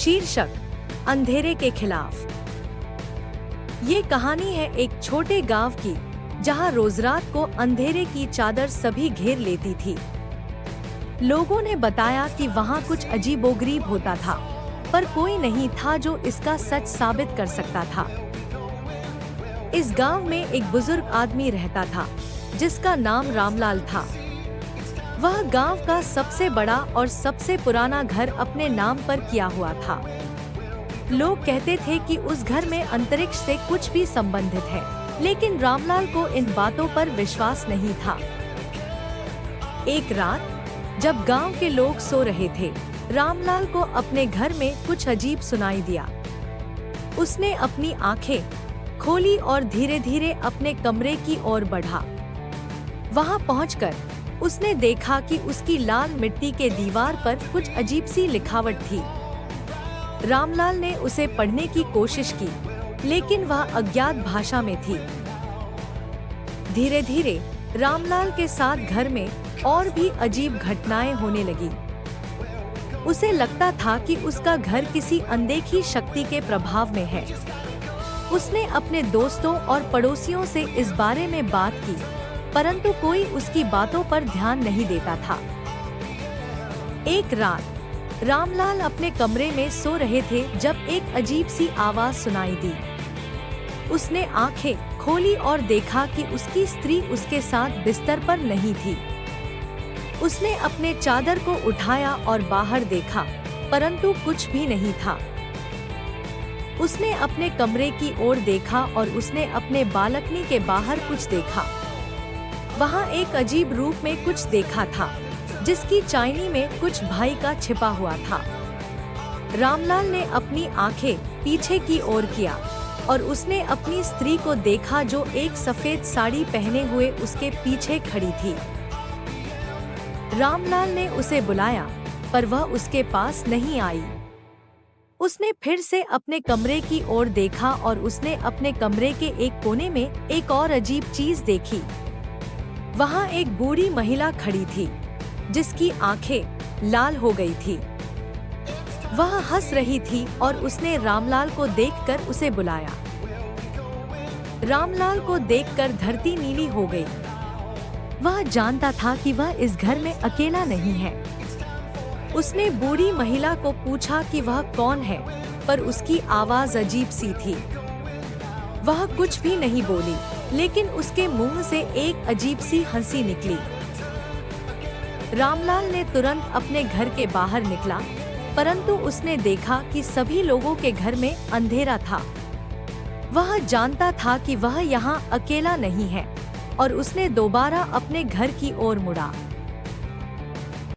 शीर्षक अंधेरे के खिलाफ। ये कहानी है एक छोटे गांव की, जहां रोज रात को अंधेरे की चादर सभी घेर लेती थी। लोगों ने बताया कि वहां कुछ अजीबोगरीब होता था, पर कोई नहीं था जो इसका सच साबित कर सकता था। इस गांव में एक बुजुर्ग आदमी रहता था, जिसका नाम रामलाल था। वह गांव का सबसे बड़ा और सबसे पुराना घर अपने नाम पर किया हुआ था। लोग कहते थे कि उस घर में अंतरिक्ष से कुछ भी संबंधित है, लेकिन रामलाल को इन बातों पर विश्वास नहीं था। एक रात जब गांव के लोग सो रहे थे, रामलाल को अपने घर में कुछ अजीब सुनाई दिया। उसने अपनी आंखें खोली और धीरे धीरे अपने कमरे की ओर बढ़ा। वहां पहुंचकर उसने देखा कि उसकी लाल मिट्टी के दीवार पर कुछ अजीब सी लिखावट थी। रामलाल ने उसे पढ़ने की कोशिश की, लेकिन वह अज्ञात भाषा में थी। धीरे धीरे रामलाल के साथ घर में और भी अजीब घटनाएं होने लगी। उसे लगता था कि उसका घर किसी अनदेखी शक्ति के प्रभाव में है। उसने अपने दोस्तों और पड़ोसियों से इस बारे में बात की, परंतु कोई उसकी बातों पर ध्यान नहीं देता था। एक रात रामलाल अपने कमरे में सो रहे थे जब एक अजीब सी आवाज सुनाई दी। उसने आंखें खोली और देखा कि उसकी स्त्री उसके साथ बिस्तर पर नहीं थी। उसने अपने चादर को उठाया और बाहर देखा, परंतु कुछ भी नहीं था। उसने अपने कमरे की ओर देखा और उसने अपने बालकनी के बाहर कुछ देखा। वहाँ एक अजीब रूप में कुछ देखा था, जिसकी चाइनी में कुछ भाई का छिपा हुआ था। रामलाल ने अपनी आंखें पीछे की ओर किया और उसने अपनी स्त्री को देखा, जो एक सफेद साड़ी पहने हुए उसके पीछे खड़ी थी। रामलाल ने उसे बुलाया, पर वह उसके पास नहीं आई। उसने फिर से अपने कमरे की ओर देखा और उसने अपने कमरे के एक कोने में एक और अजीब चीज देखी। वहाँ एक बूढ़ी महिला खड़ी थी, जिसकी आंखें लाल हो गई थी। वह हंस रही थी और उसने रामलाल को देखकर उसे बुलाया। रामलाल को देखकर धरती नीली हो गई। वह जानता था कि वह इस घर में अकेला नहीं है। उसने बूढ़ी महिला को पूछा कि वह कौन है, पर उसकी आवाज अजीब सी थी। वह कुछ भी नहीं बोली, लेकिन उसके मुंह से एक अजीब सी हंसी निकली। रामलाल ने तुरंत अपने घर के बाहर निकला, परंतु उसने देखा कि सभी लोगों के घर में अंधेरा था। वह जानता था कि वह यहाँ अकेला नहीं है, और उसने दोबारा अपने घर की ओर मुड़ा।